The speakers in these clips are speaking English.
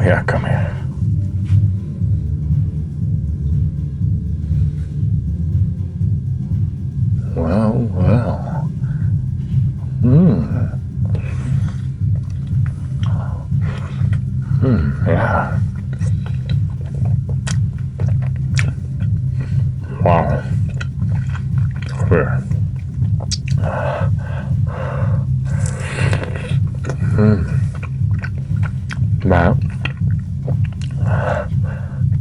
Yeah, come here. Well. Yeah. Wow. Here. That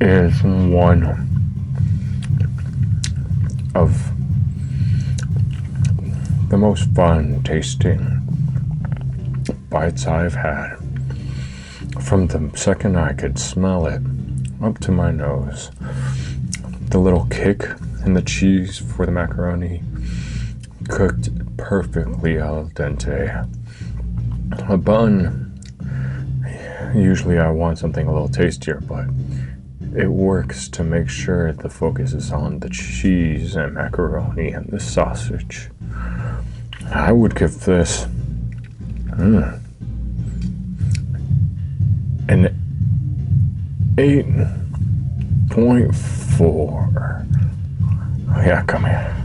is one of the most fun tasting bites I've had. From the second I could smell it up to my nose, the little kick in the cheese for the macaroni, cooked perfectly al dente. A bun, usually I want something a little tastier, but it works to make sure the focus is on the cheese and macaroni and the sausage. I would give this an 8.4. Yeah, come here.